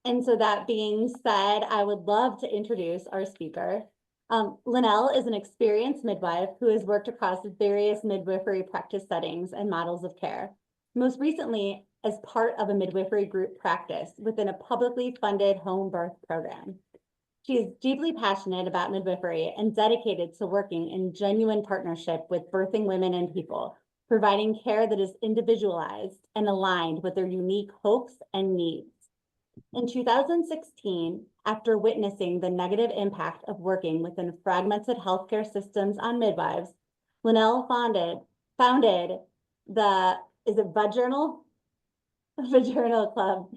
And so that being said, I would love to introduce our speaker. Lynnelle is an experienced midwife who has worked across various midwifery practice settings and models of care. Most recently, as part of a midwifery group practice within a publicly funded home birth program. She is deeply passionate about midwifery and dedicated to working in genuine partnership with birthing women and people, providing care that is individualized and aligned with their unique hopes and needs. In 2016, after witnessing the negative impact of working within fragmented healthcare systems on midwives, Lynnelle founded the, is it Vajournal? Vajournal Club.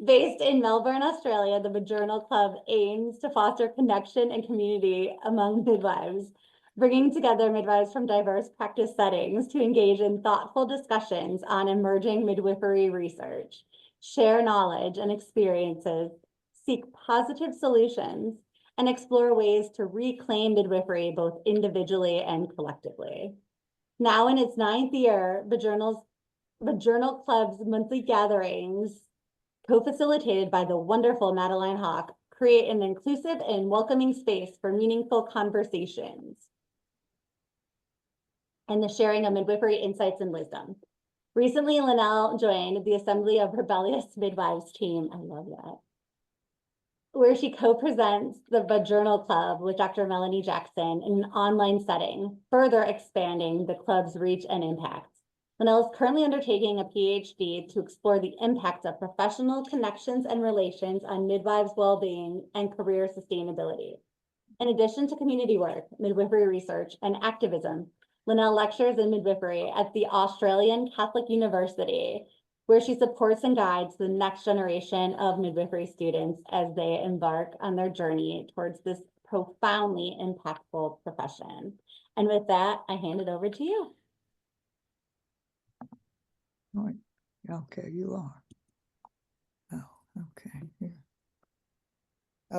Based in Melbourne, Australia, the Vajournal Club aims to foster connection and community among midwives, bringing together midwives from diverse practice settings to engage in thoughtful discussions on emerging midwifery research, share knowledge and experiences, seek positive solutions, and explore ways to reclaim midwifery both individually and collectively. Now in its 9th year, the Journal Club's monthly gatherings, co-facilitated by the wonderful Madeline Hawk, create an inclusive and welcoming space for meaningful conversations and the sharing of midwifery insights and wisdom. Recently, Lynnelle joined the Assembly of Rebellious Midwives team, I love that, where she co-presents the Journal Club with Dr. Melanie Jackson in an online setting, further expanding the club's reach and impact. Lynnelle is currently undertaking a PhD to explore the impact of professional connections and relations on midwives' well-being and career sustainability. In addition to community work, midwifery research, and activism, Lynnelle lectures in midwifery at the Australian Catholic University, where she supports and guides the next generation of midwifery students as they embark on their journey towards this profoundly impactful profession. And with that, I hand it over to you. Right. Okay, you are. Oh, okay. Yeah.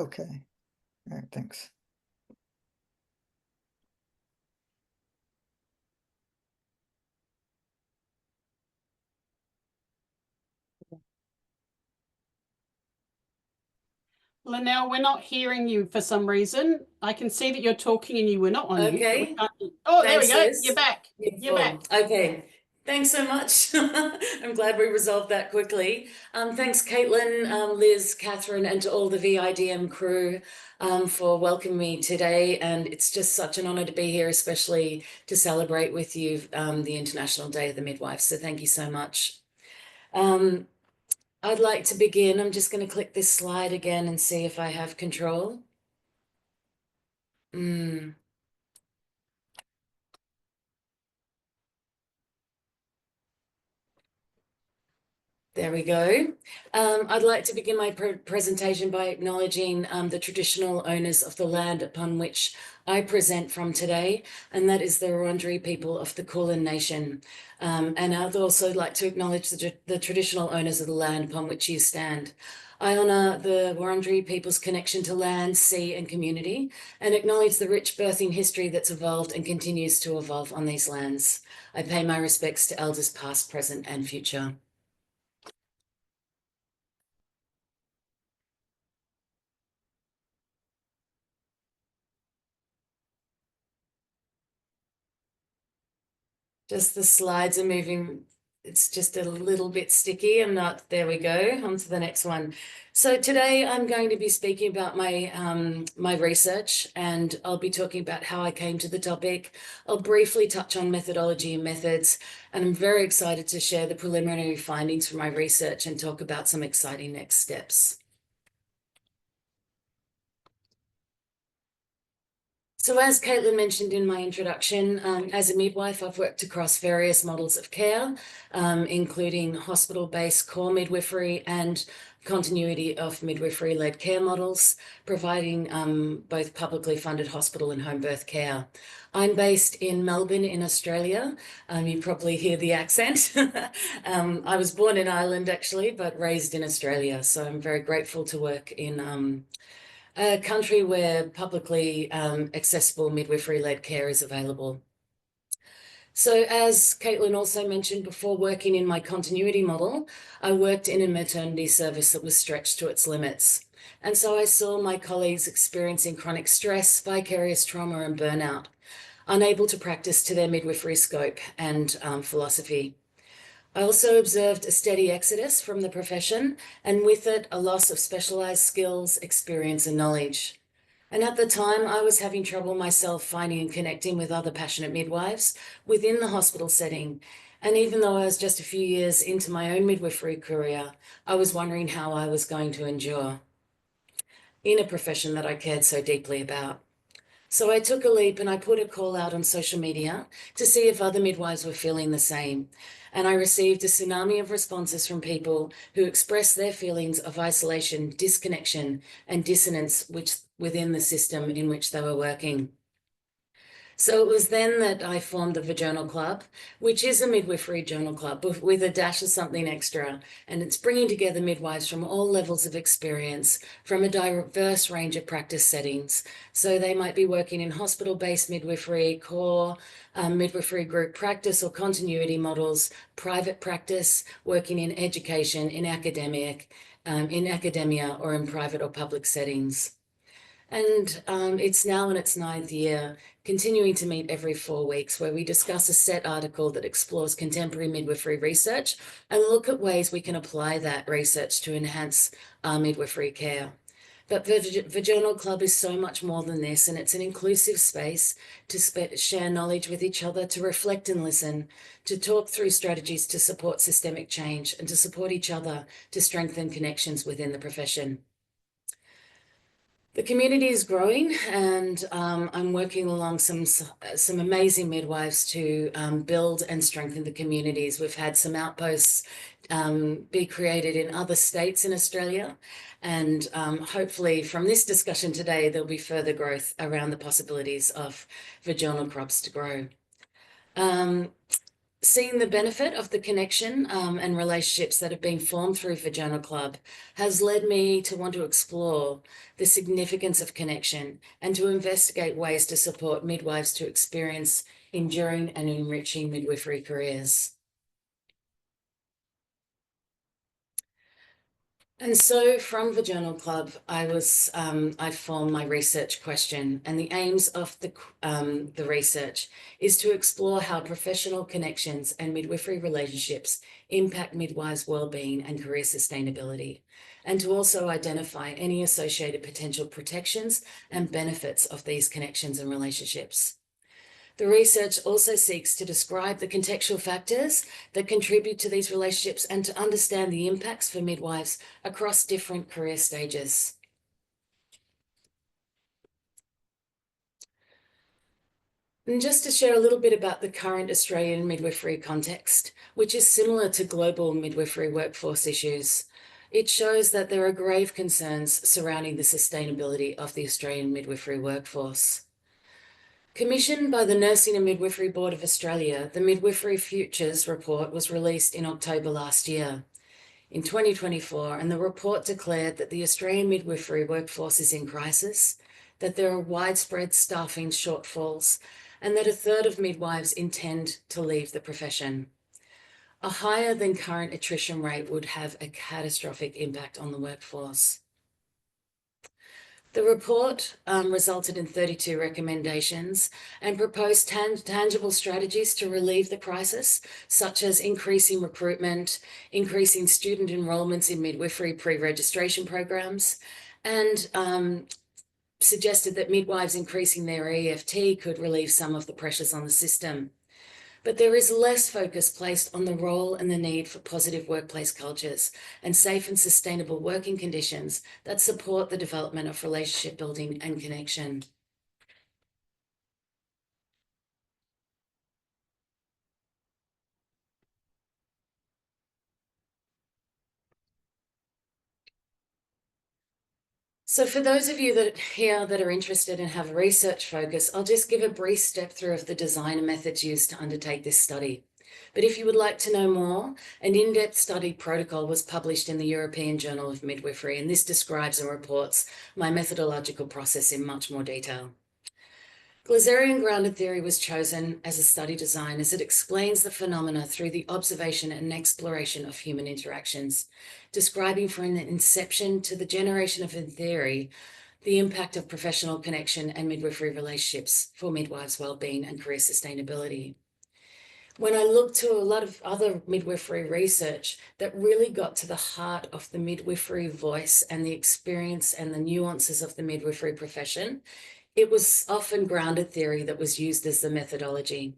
Okay. All right, thanks. Lynnelle, we're not hearing you for some reason. I can see that you're talking and you were not on mute. Okay. Oh, there Thanks, we go. Liz. You're back. Beautiful. You're back. Okay. Thanks so much. I'm glad we resolved that quickly. Thanks, Caitlin, Liz, Catherine, and to all the VIDM crew for welcoming me today. And it's just such an honor to be here, especially to celebrate with you the International Day of the Midwife. So thank you so much. I'd like to begin. I'm just going to click this slide again and see if I have control. There we go. I'd like to begin my presentation by acknowledging the traditional owners of the land upon which I present from today, and that is the Wurundjeri people of the Kulin Nation. And I'd also like to acknowledge the traditional owners of the land upon which you stand. I honour the Wurundjeri people's connection to land, sea and community, and acknowledge the rich birthing history that's evolved and continues to evolve on these lands. I pay my respects to elders past, present and future. Just the slides are moving. It's just a little bit sticky. There we go, on to the next one. So today I'm going to be speaking about my, my research, and I'll be talking about how I came to the topic. I'll briefly touch on methodology and methods, and I'm very excited to share the preliminary findings from my research and talk about some exciting next steps. So as Caitlin mentioned in my introduction, as a midwife, I've worked across various models of care, including hospital-based core midwifery and continuity of midwifery-led care models, providing both publicly funded hospital and home birth care. I'm based in Melbourne in Australia. You probably hear the accent. I was born in Ireland actually, but raised in Australia. So I'm very grateful to work in a country where publicly accessible midwifery-led care is available. So as Caitlin also mentioned before, working in my continuity model, I worked in a maternity service that was stretched to its limits. And so I saw my colleagues experiencing chronic stress, vicarious trauma and burnout, unable to practice to their midwifery scope and philosophy. I also observed a steady exodus from the profession, and with it, a loss of specialized skills, experience and knowledge. And at the time, I was having trouble myself finding and connecting with other passionate midwives within the hospital setting. And even though I was just a few years into my own midwifery career, I was wondering how I was going to endure in a profession that I cared so deeply about. So I took a leap and I put a call out on social media to see if other midwives were feeling the same. And I received a tsunami of responses from people who expressed their feelings of isolation, disconnection, and dissonance within the system in which they were working. So it was then that I formed the Vajournal Club, which is a midwifery journal club with a dash of something extra. And it's bringing together midwives from all levels of experience, from a diverse range of practice settings. So they might be working in hospital-based midwifery, core midwifery group practice or continuity models, private practice, working in education, in academia, or in private or public settings. And it's now in its 9th year, continuing to meet every 4 weeks, where we discuss a set article that explores contemporary midwifery research and look at ways we can apply that research to enhance our midwifery care. But the Vajournal Club is so much more than this, and it's an inclusive space to share knowledge with each other, to reflect and listen, to talk through strategies to support systemic change, and to support each other to strengthen connections within the profession. The community is growing, and I'm working along some amazing midwives to build and strengthen the communities. We've had some outposts be created in other states in Australia, and hopefully from this discussion today, there'll be further growth around the possibilities of vaginal crops to grow. Seeing the benefit of the connection and relationships that have been formed through Vajournal Club has led me to want to explore the significance of connection and to investigate ways to support midwives to experience enduring and enriching midwifery careers. And so from Vajournal Club, I formed my research question, and the aims of the research is to explore how professional connections and midwifery relationships impact midwives' wellbeing and career sustainability, and to also identify any associated potential protections and benefits of these connections and relationships. The research also seeks to describe the contextual factors that contribute to these relationships and to understand the impacts for midwives across different career stages. And just to share a little bit about the current Australian midwifery context, which is similar to global midwifery workforce issues, it shows that there are grave concerns surrounding the sustainability of the Australian midwifery workforce. Commissioned by the Nursing and Midwifery Board of Australia, the Midwifery Futures report was released in October last year, in 2024, and the report declared that the Australian midwifery workforce is in crisis, that there are widespread staffing shortfalls, and that 1/3 of midwives intend to leave the profession. A higher than current attrition rate would have a catastrophic impact on the workforce. The report resulted in 32 recommendations and proposed tangible strategies to relieve the crisis, such as increasing recruitment, increasing student enrolments in midwifery pre-registration programs, and suggested that midwives increasing their EFT could relieve some of the pressures on the system. But there is less focus placed on the role and the need for positive workplace cultures and safe and sustainable working conditions that support the development of relationship building and connection. So for those of you that are interested and have a research focus, I'll just give a brief step through of the design and methods used to undertake this study. But if you would like to know more, an in-depth study protocol was published in the European Journal of Midwifery, and this describes and reports my methodological process in much more detail. Glaserian Grounded Theory was chosen as a study design as it explains the phenomena through the observation and exploration of human interactions, describing from the inception to the generation of a theory the impact of professional connection and midwifery relationships for midwives' wellbeing and career sustainability. When I looked to a lot of other midwifery research that really got to the heart of the midwifery voice and the experience and the nuances of the midwifery profession, it was often grounded theory that was used as the methodology.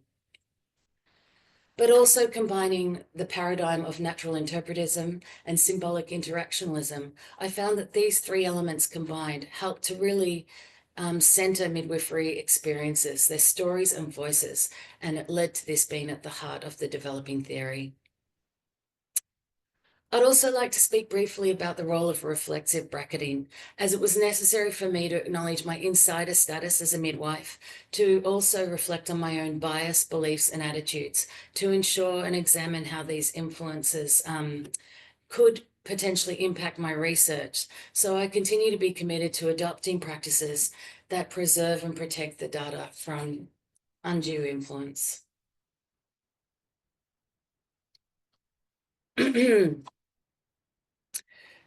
But also combining the paradigm of natural interpretism and symbolic interactionalism, I found that these three elements combined helped to really center midwifery experiences, their stories and voices, and it led to this being at the heart of the developing theory. I'd also like to speak briefly about the role of reflexive bracketing, as it was necessary for me to acknowledge my insider status as a midwife, to also reflect on my own bias, beliefs, and attitudes, to ensure and examine how these influences could potentially impact my research. So I continue to be committed to adopting practices that preserve and protect the data from undue influence.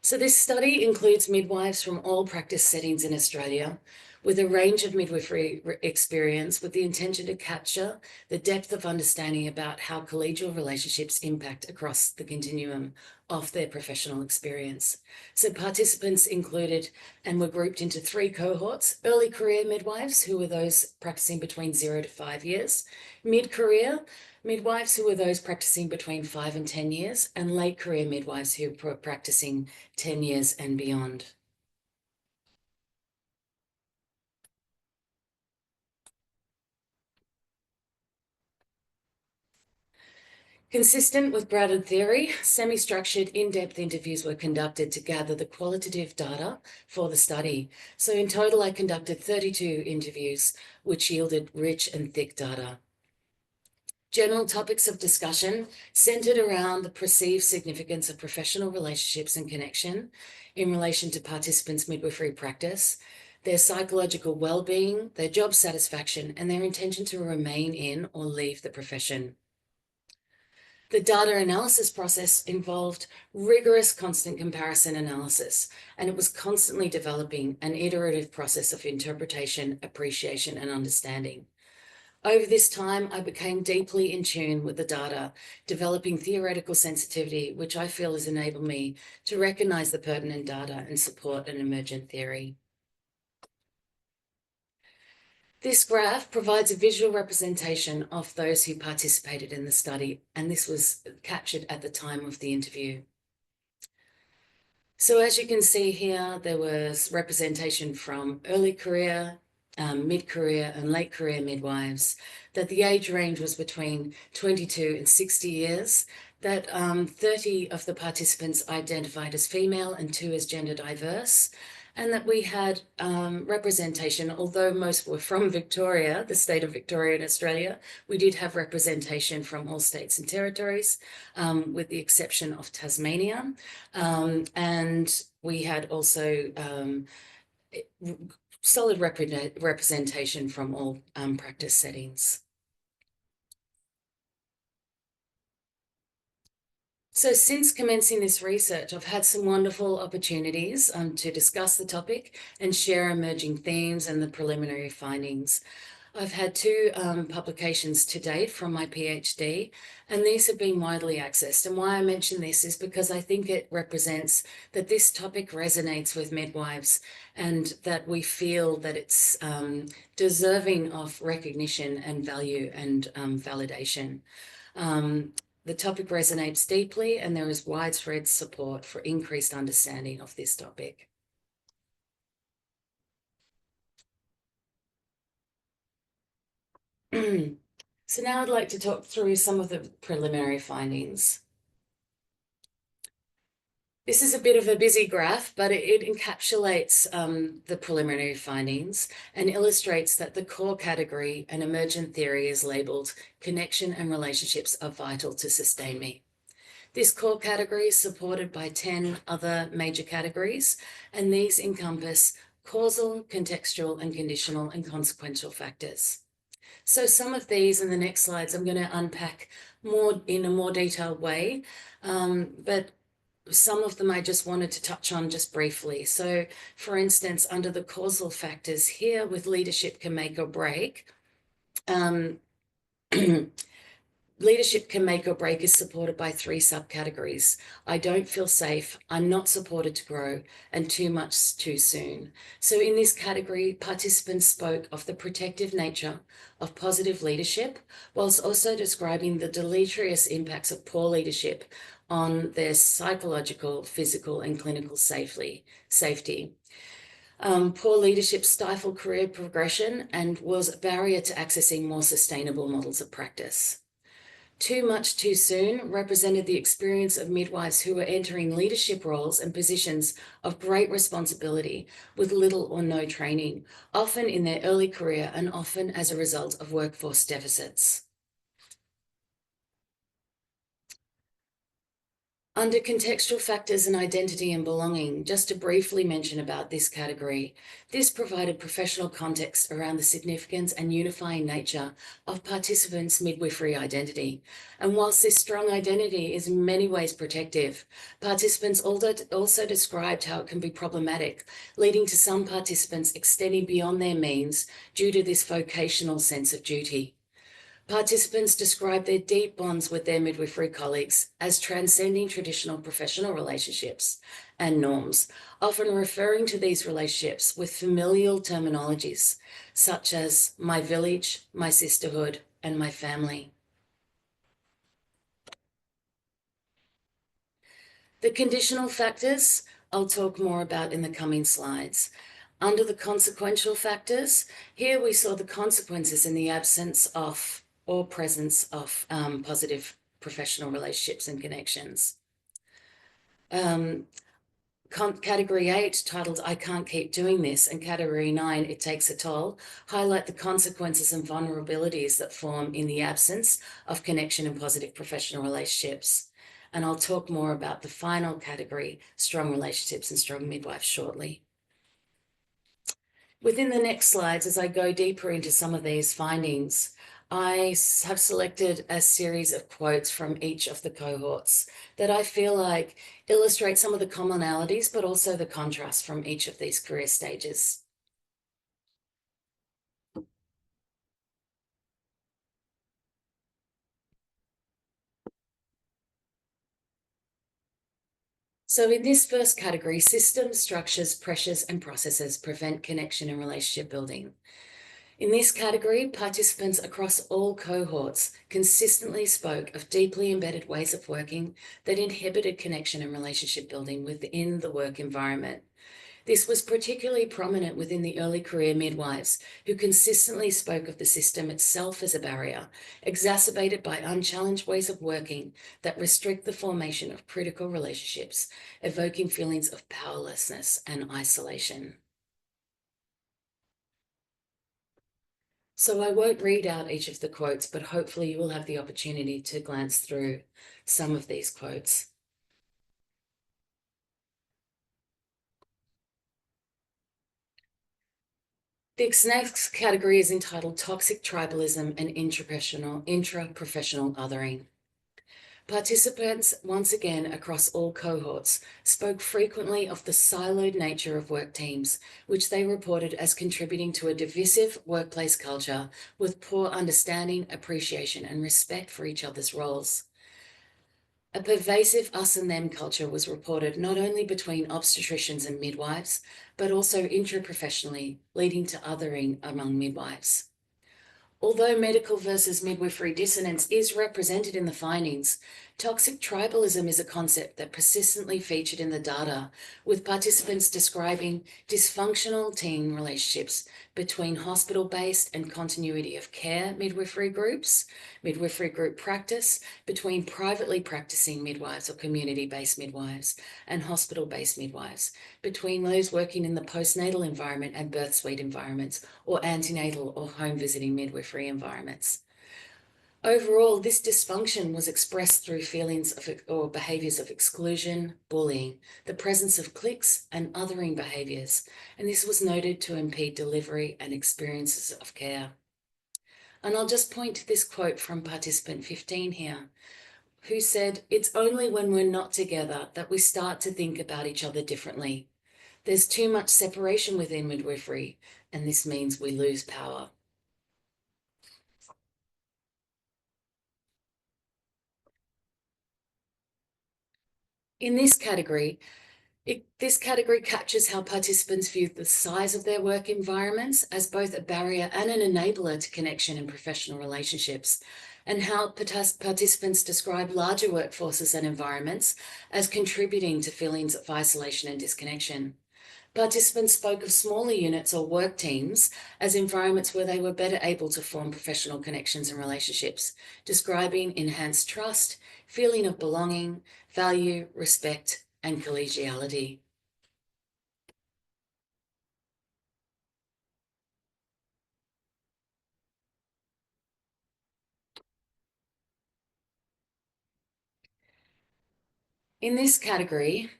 So this study includes midwives from all practice settings in Australia with a range of midwifery experience with the intention to capture the depth of understanding about how collegial relationships impact across the continuum of their professional experience. So participants included and were grouped into three cohorts: early career midwives, who were those practicing between 0 to 5 years, mid-career midwives, who were those practicing between 5 and 10 years, and late career midwives who were practicing 10 years and beyond. Consistent with grounded theory, semi-structured, in-depth interviews were conducted to gather the qualitative data for the study. So in total, I conducted 32 interviews, which yielded rich and thick data. General topics of discussion centered around the perceived significance of professional relationships and connection in relation to participants' midwifery practice, their psychological well-being, their job satisfaction, and their intention to remain in or leave the profession. The data analysis process involved rigorous constant comparison analysis, and it was constantly developing an iterative process of interpretation, appreciation, and understanding. Over this time, I became deeply in tune with the data, developing theoretical sensitivity, which I feel has enabled me to recognize the pertinent data and support an emergent theory. This graph provides a visual representation of those who participated in the study, and this was captured at the time of the interview. So as you can see here, there was representation from early career, mid-career and late career midwives, that the age range was between 22 and 60 years, that 30 of the participants identified as female and 2 as gender diverse, and that we had representation, although most were from Victoria, the state of Victoria in Australia, we did have representation from all states and territories, with the exception of Tasmania. And we had also solid representation from all practice settings. So since commencing this research, I've had some wonderful opportunities to discuss the topic and share emerging themes and the preliminary findings. I've had 2 publications to date from my PhD, and these have been widely accessed. And why I mention this is because I think it represents that this topic resonates with midwives and that we feel that it's deserving of recognition and value and validation. The topic resonates deeply, and there is widespread support for increased understanding of this topic. So now I'd like to talk through some of the preliminary findings. This is a bit of a busy graph, but it encapsulates the preliminary findings and illustrates that the core category and emergent theory is labelled connection and relationships are vital to sustain me. This core category is supported by 10 other major categories, and these encompass causal, contextual, and conditional and consequential factors. So some of these in the next slides, I'm going to unpack more in a more detailed way, but some of them I just wanted to touch on just briefly. So for instance, under the causal factors here with leadership can make or break, leadership can make or break is supported by 3 subcategories. I don't feel safe, I'm not supported to grow, and too much too soon. So in this category, participants spoke of the protective nature of positive leadership, whilst also describing the deleterious impacts of poor leadership on their psychological, physical, and clinical safety. Poor leadership stifled career progression and was a barrier to accessing more sustainable models of practice. Too much too soon represented the experience of midwives who were entering leadership roles and positions of great responsibility with little or no training, often in their early career and often as a result of workforce deficits. Under contextual factors and identity and belonging, just to briefly mention about this category, this provided professional context around the significance and unifying nature of participants' midwifery identity. And whilst this strong identity is in many ways protective, participants also described how it can be problematic, leading to some participants extending beyond their means due to this vocational sense of duty. Participants described their deep bonds with their midwifery colleagues as transcending traditional professional relationships and norms, often referring to these relationships with familial terminologies such as my village, my sisterhood, and my family. The conditional factors I'll talk more about in the coming slides. Under the consequential factors, here we saw the consequences in the absence of or presence of positive professional relationships and connections. Category 8, titled I Can't Keep Doing This, and Category 9, It Takes a Toll, highlight the consequences and vulnerabilities that form in the absence of connection and positive professional relationships. And I'll talk more about the final category, strong relationships and strong midwives, shortly. Within the next slides, as I go deeper into some of these findings, I have selected a series of quotes from each of the cohorts that I feel like illustrate some of the commonalities, but also the contrast from each of these career stages. So in this first category, systems, structures, pressures, and processes prevent connection and relationship building. In this category, participants across all cohorts consistently spoke of deeply embedded ways of working that inhibited connection and relationship building within the work environment. This was particularly prominent within the early career midwives, who consistently spoke of the system itself as a barrier, exacerbated by unchallenged ways of working that restrict the formation of critical relationships, evoking feelings of powerlessness and isolation. So I won't read out each of the quotes, but hopefully you will have the opportunity to glance through some of these quotes. This next category is entitled Toxic Tribalism and Intraprofessional Othering. Participants, once again across all cohorts, spoke frequently of the siloed nature of work teams, which they reported as contributing to a divisive workplace culture with poor understanding, appreciation, and respect for each other's roles. A pervasive us and them culture was reported not only between obstetricians and midwives, but also intraprofessionally, leading to othering among midwives. Although medical versus midwifery dissonance is represented in the findings, toxic tribalism is a concept that persistently featured in the data, with participants describing dysfunctional team relationships between hospital-based and continuity of care midwifery groups, midwifery group practice, between privately practicing midwives or community-based midwives, and hospital-based midwives, between those working in the postnatal environment and birth suite environments, or antenatal or home visiting midwifery environments. Overall, this dysfunction was expressed through feelings of or behaviors of exclusion, bullying, the presence of cliques and othering behaviors, and this was noted to impede delivery and experiences of care. And I'll just point to this quote from participant 15 here, who said, "It's only when we're not together that we start to think about each other differently. There's too much separation within midwifery, and this means we lose power." In this category, this category captures how participants view the size of their work environments as both a barrier and an enabler to connection and professional relationships, and how participants describe larger workforces and environments as contributing to feelings of isolation and disconnection. Participants spoke of smaller units or work teams as environments where they were better able to form professional connections and relationships, describing enhanced trust, feeling of belonging, value, respect, and collegiality. In this category,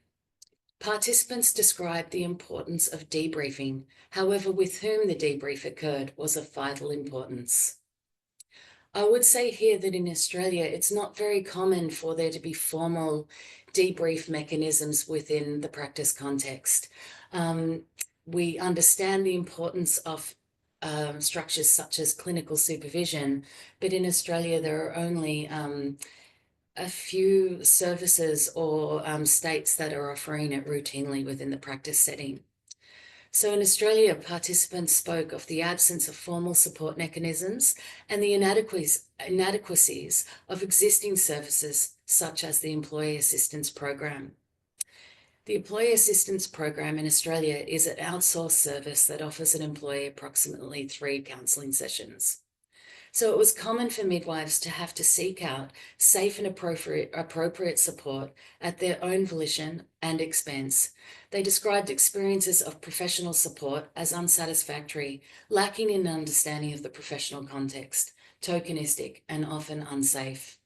participants described the importance of debriefing. However, with whom the debrief occurred was of vital importance. I would say here that in Australia, it's not very common for there to be formal debrief mechanisms within the practice context. We understand the importance of structures such as clinical supervision, but in Australia, there are only a few services or states that are offering it routinely within the practice setting. So in Australia, participants spoke of the absence of formal support mechanisms and the inadequacies of existing services, such as the Employee Assistance Program. The Employee Assistance Program in Australia is an outsourced service that offers an employee approximately 3 counselling sessions. So it was common for midwives to have to seek out safe and appropriate support at their own volition and expense. They described experiences of professional support as unsatisfactory, lacking in understanding of the professional context, tokenistic, and often unsafe.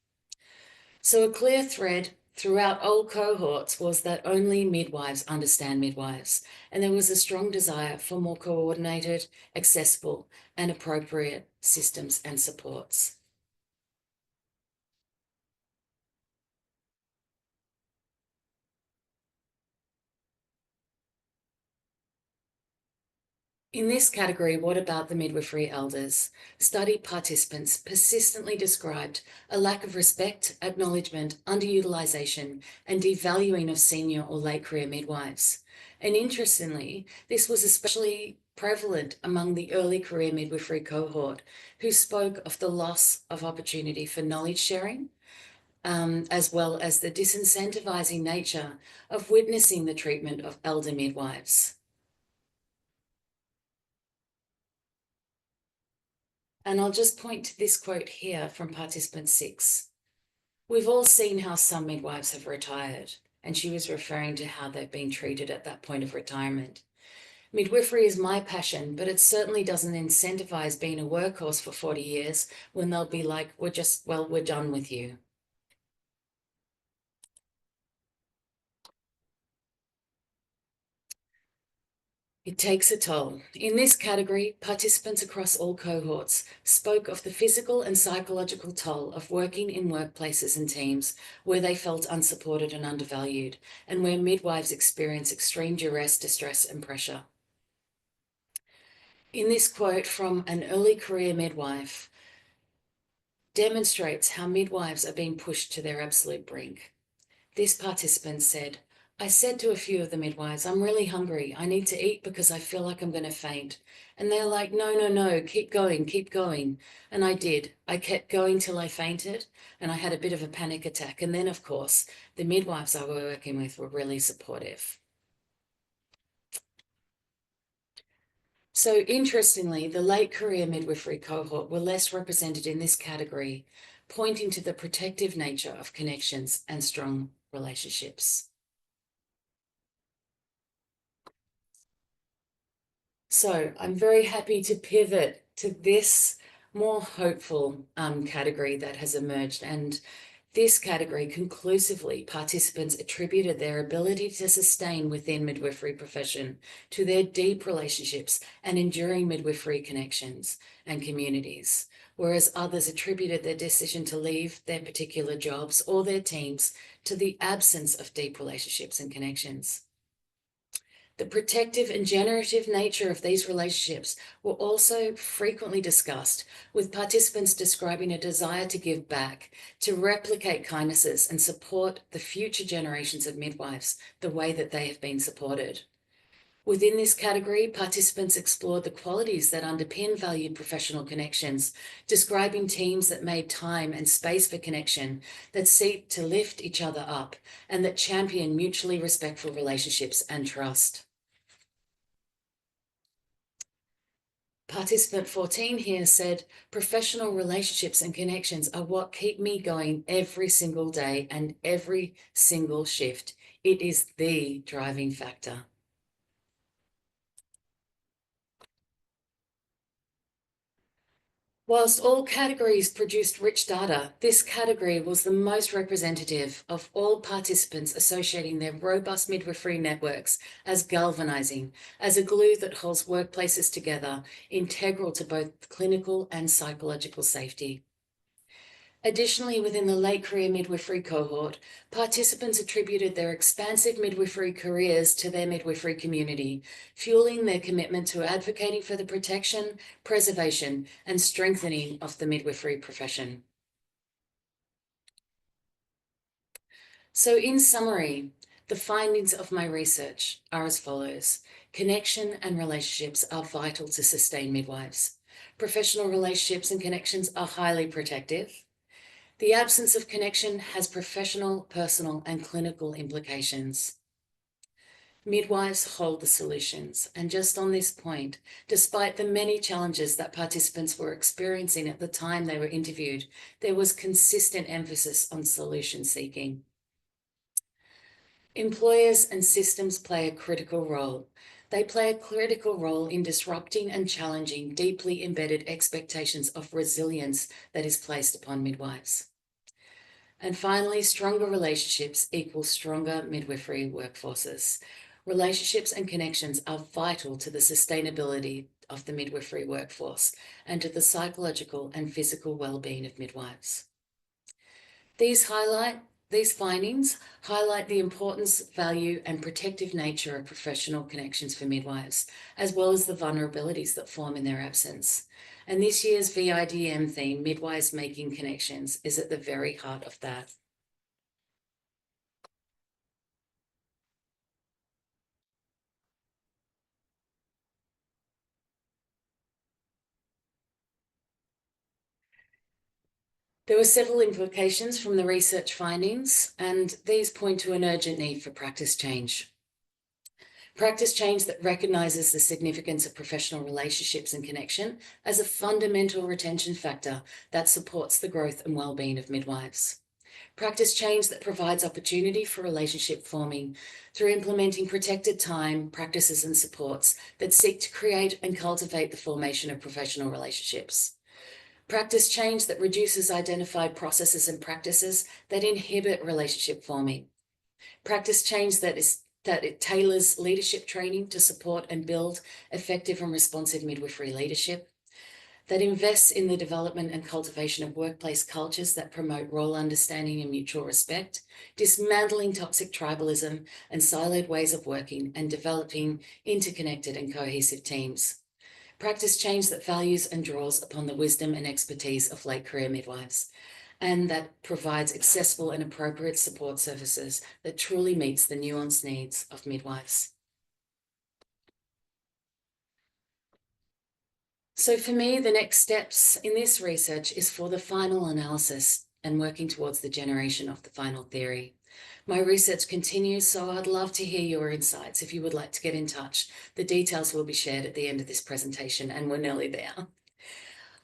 So a clear thread throughout all cohorts was that only midwives understand midwives, and there was a strong desire for more coordinated, accessible, and appropriate systems and supports. In this category, what about the midwifery elders? Study participants persistently described a lack of respect, acknowledgement, underutilisation, and devaluing of senior or late career midwives. And interestingly, this was especially prevalent among the early career midwifery cohort, who spoke of the loss of opportunity for knowledge sharing, as well as the disincentivizing nature of witnessing the treatment of elder midwives. And I'll just point to this quote here from participant 6. "We've all seen how some midwives have retired," and she was referring to how they've been treated at that point of retirement. "Midwifery is my passion, but it certainly doesn't incentivize being a workhorse for 40 years when they'll be like, we're done with you." It takes a toll. In this category, participants across all cohorts spoke of the physical and psychological toll of working in workplaces and teams where they felt unsupported and undervalued, and where midwives experience extreme duress, distress, and pressure. In this quote from an early career midwife, demonstrates how midwives are being pushed to their absolute brink. This participant said, "I said to a few of the midwives, I'm really hungry. I need to eat because I feel like I'm going to faint. And they're like, no, keep going, keep going." And I did. I kept going till I fainted, and I had a bit of a panic attack. And then, of course, the midwives I was working with were really supportive. So interestingly, the late career midwifery cohort were less represented in this category, pointing to the protective nature of connections and strong relationships. So I'm very happy to pivot to this more hopeful category that has emerged. And this category, conclusively, participants attributed their ability to sustain within midwifery profession to their deep relationships and enduring midwifery connections and communities, whereas others attributed their decision to leave their particular jobs or their teams to the absence of deep relationships and connections. The protective and generative nature of these relationships were also frequently discussed, with participants describing a desire to give back, to replicate kindnesses and support the future generations of midwives the way that they have been supported. Within this category, participants explored the qualities that underpin valued professional connections, describing teams that made time and space for connection, that seek to lift each other up, and that champion mutually respectful relationships and trust. Participant 14 here said, professional relationships and connections are what keep me going every single day and every single shift. It is the driving factor. Whilst all categories produced rich data, this category was the most representative of all participants associating their robust midwifery networks as galvanizing, as a glue that holds workplaces together, integral to both clinical and psychological safety. Additionally, within the late career midwifery cohort, participants attributed their expansive midwifery careers to their midwifery community, fueling their commitment to advocating for the protection, preservation, and strengthening of the midwifery profession. So in summary, the findings of my research are as follows. Connection and relationships are vital to sustain midwives. Professional relationships and connections are highly protective. The absence of connection has professional, personal, and clinical implications. Midwives hold the solutions, and just on this point, despite the many challenges that participants were experiencing at the time they were interviewed, there was consistent emphasis on solution seeking. Employers and systems play a critical role. They play a critical role in disrupting and challenging deeply embedded expectations of resilience that is placed upon midwives. And finally, stronger relationships equal stronger midwifery workforces. Relationships and connections are vital to the sustainability of the midwifery workforce and to the psychological and physical well-being of midwives. These findings highlight the importance, value, and protective nature of professional connections for midwives, as well as the vulnerabilities that form in their absence. And this year's VIDM theme, Midwives Making Connections, is at the very heart of that. There were several implications from the research findings, and these point to an urgent need for practice change. Practice change that recognises the significance of professional relationships and connection as a fundamental retention factor that supports the growth and well-being of midwives. Practice change that provides opportunity for relationship forming through implementing protected time, practices and supports that seek to create and cultivate the formation of professional relationships. Practice change that reduces identified processes and practices that inhibit relationship forming. Practice change that it tailors leadership training to support and build effective and responsive midwifery leadership, that invests in the development and cultivation of workplace cultures that promote role understanding and mutual respect, dismantling toxic tribalism and siloed ways of working, and developing interconnected and cohesive teams. Practice change that values and draws upon the wisdom and expertise of late career midwives, and that provides accessible and appropriate support services that truly meets the nuanced needs of midwives. So for me, the next steps in this research is for the final analysis and working towards the generation of the final theory. My research continues, so I'd love to hear your insights. If you would like to get in touch, the details will be shared at the end of this presentation, and we're nearly there.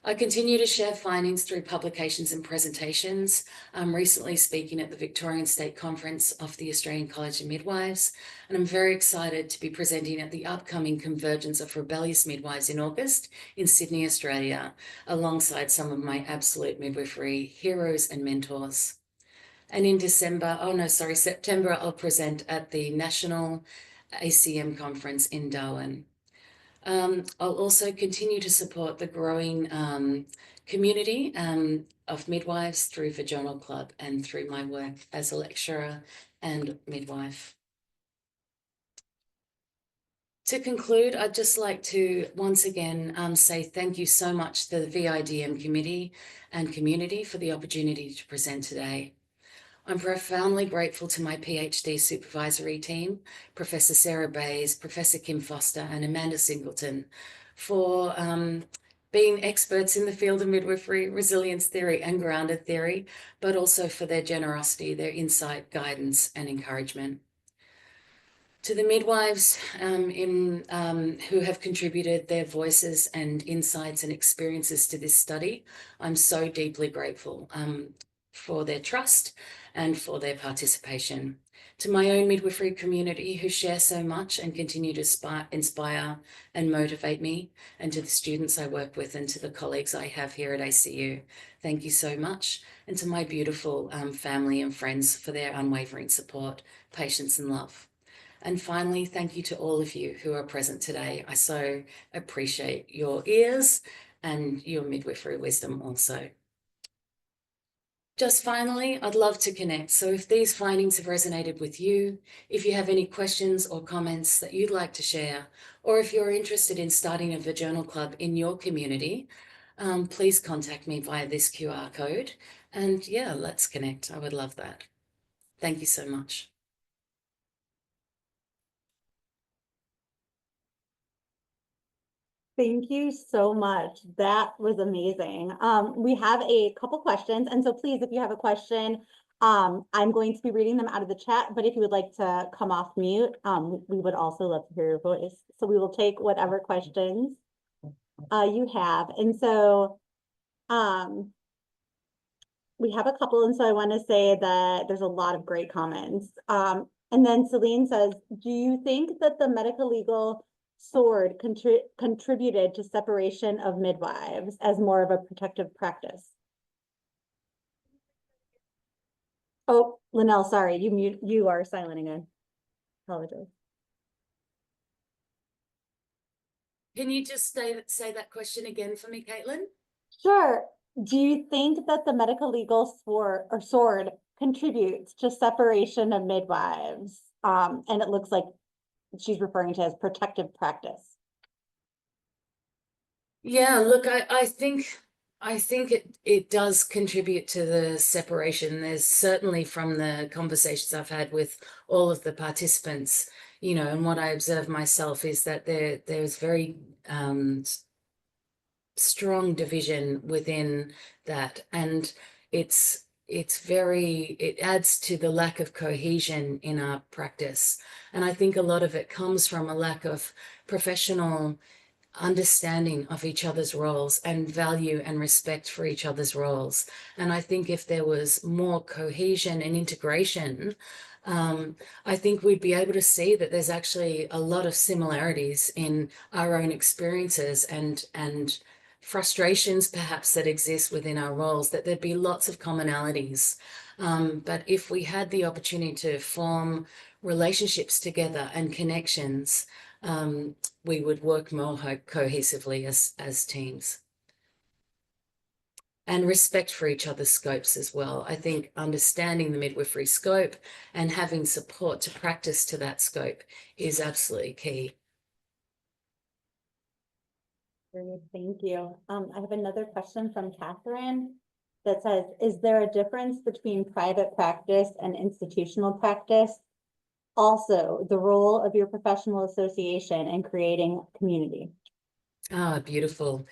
I continue to share findings through publications and presentations. I'm recently speaking at the Victorian State Conference of the Australian College of Midwives, and I'm very excited to be presenting at the upcoming Convergence of Rebellious Midwives in August in Sydney, Australia, alongside some of my absolute midwifery heroes and mentors. And in September, I'll present at the National ACM Conference in Darwin. I'll also continue to support the growing community of midwives through Vaginal Club and through my work as a lecturer and midwife. To conclude, I'd just like to once again say thank you so much to the VIDM committee and community for the opportunity to present today. I'm profoundly grateful to my PhD supervisory team, Professor Sarah Bays, Professor Kim Foster, and Amanda Singleton, for being experts in the field of midwifery, resilience theory, and grounded theory, but also for their generosity, their insight, guidance, and encouragement. To the midwives who have contributed their voices and insights and experiences to this study, I'm so deeply grateful for their trust and for their participation. To my own midwifery community who share so much and continue to inspire and motivate me, and to the students I work with and to the colleagues I have here at ACU, thank you so much. And to my beautiful family and friends for their unwavering support, patience and love. And finally, thank you to all of you who are present today. I so appreciate your ears and your midwifery wisdom also. Just finally, I'd love to connect. So if these findings have resonated with you, if you have any questions or comments that you'd like to share, or if you're interested in starting a Vaginal Club in your community, please contact me via this QR code. And yeah, let's connect. I would love that. Thank you so much. Thank you so much. That was amazing. We have a couple questions, and so please, if you have a question, I'm going to be reading them out of the chat, but if you would like to come off mute, we would also love to hear your voice. So we will take whatever questions you have. And so we have a couple, and so I want to say that there's a lot of great comments. And then Celine says, do you think that the medical legal sword contributed to separation of midwives as more of a protective practice? Oh, Lynnelle, sorry, you are silent again. Apologize. Can you just say that question again for me, Caitlin? Sure. Do you think that the medical legal sword contributes to separation of midwives? And it looks like she's referring to as protective practice. Yeah, look, I think it does contribute to the separation. There's certainly, from the conversations I've had with all of the participants, you know, and what I observe myself is that there's very strong division within that, and it adds to the lack of cohesion in our practice. And I think a lot of it comes from a lack of professional understanding of each other's roles and value and respect for each other's roles. And I think if there was more cohesion and integration, I think we'd be able to see that there's actually a lot of similarities in our own experiences and frustrations perhaps that exist within our roles, that there'd be lots of commonalities. But if we had the opportunity to form relationships together and connections, we would work more cohesively as teams. And respect for each other's scopes as well. I think understanding the midwifery scope and having support to practice to that scope is absolutely key. Great, thank you. I have another question from Catherine that says, is there a difference between private practice and institutional practice? Also, the role of your professional association in creating community. Ah, beautiful.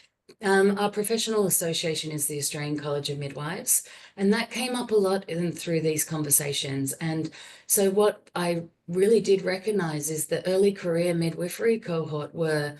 Our professional association is the Australian College of Midwives, and that came up a lot through these conversations. And so what I really did recognize is the early career midwifery cohort were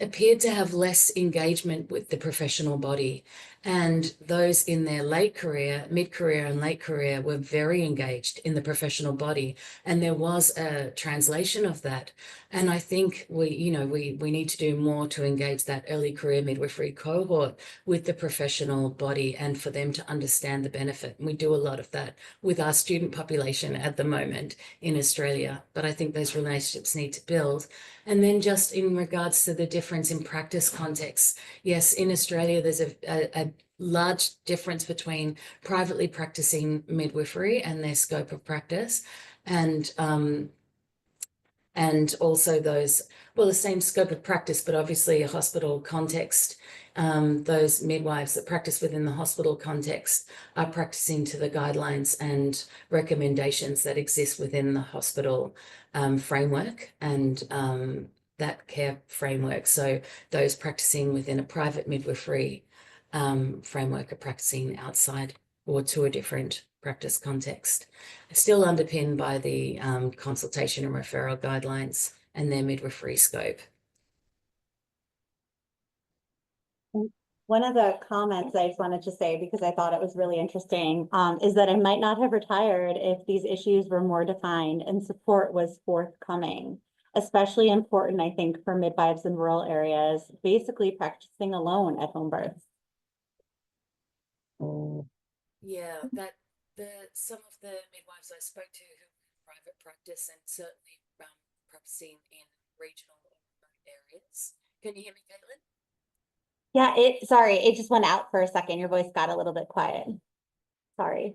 appeared to have less engagement with the professional body. And those in their late career, mid-career and late career were very engaged in the professional body. And there was a translation of that. And I think we need to do more to engage that early career midwifery cohort with the professional body and for them to understand the benefit. And we do a lot of that with our student population at the moment in Australia. But I think those relationships need to build. And then just in regards to the difference in practice contexts, yes, in Australia, there's a large difference between privately practicing midwifery and their scope of practice, and also those, well, the same scope of practice, but obviously a hospital context. Those midwives that practice within the hospital context are practicing to the guidelines and recommendations that exist within the hospital framework and that care framework. So those practicing within a private midwifery framework are practicing outside or to a different practice context, still underpinned by the consultation and referral guidelines and their midwifery scope. One of the comments I just wanted to say, because I thought it was really interesting, is that I might not have retired if these issues were more defined and support was forthcoming. Especially important, I think, for midwives in rural areas, basically practicing alone at home births. Yeah, that some of the midwives I spoke to who were in private practice and certainly practicing in regional or remote areas. Can you hear me, Caitlin? Yeah, sorry, it just went out for a second. Your voice got a little bit quiet. Sorry.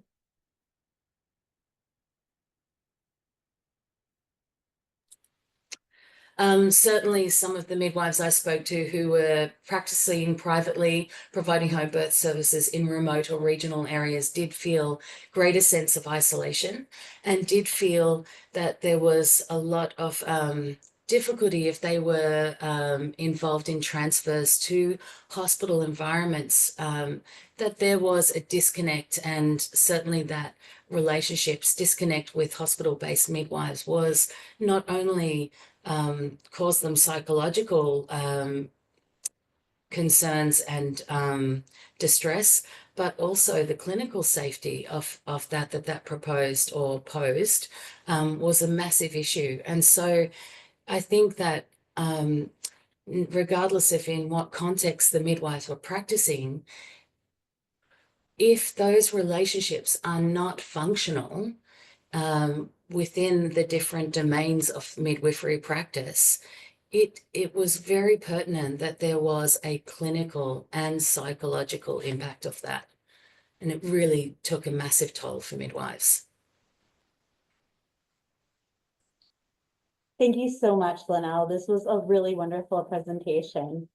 Certainly some of the midwives I spoke to who were practicing privately, providing home birth services in remote or regional areas did feel greater sense of isolation and did feel that there was a lot of difficulty if they were involved in transfers to hospital environments, that there was a disconnect, and certainly that relationships disconnect with hospital-based midwives was not only cause them psychological concerns and distress, but also the clinical safety of that proposed or posed was a massive issue. And so I think that regardless of in what context the midwives were practicing, if those relationships are not functional within the different domains of midwifery practice, it was very pertinent that there was a clinical and psychological impact of that. And it really took a massive toll for midwives. Thank you so much, Lynnelle. This was a really wonderful presentation.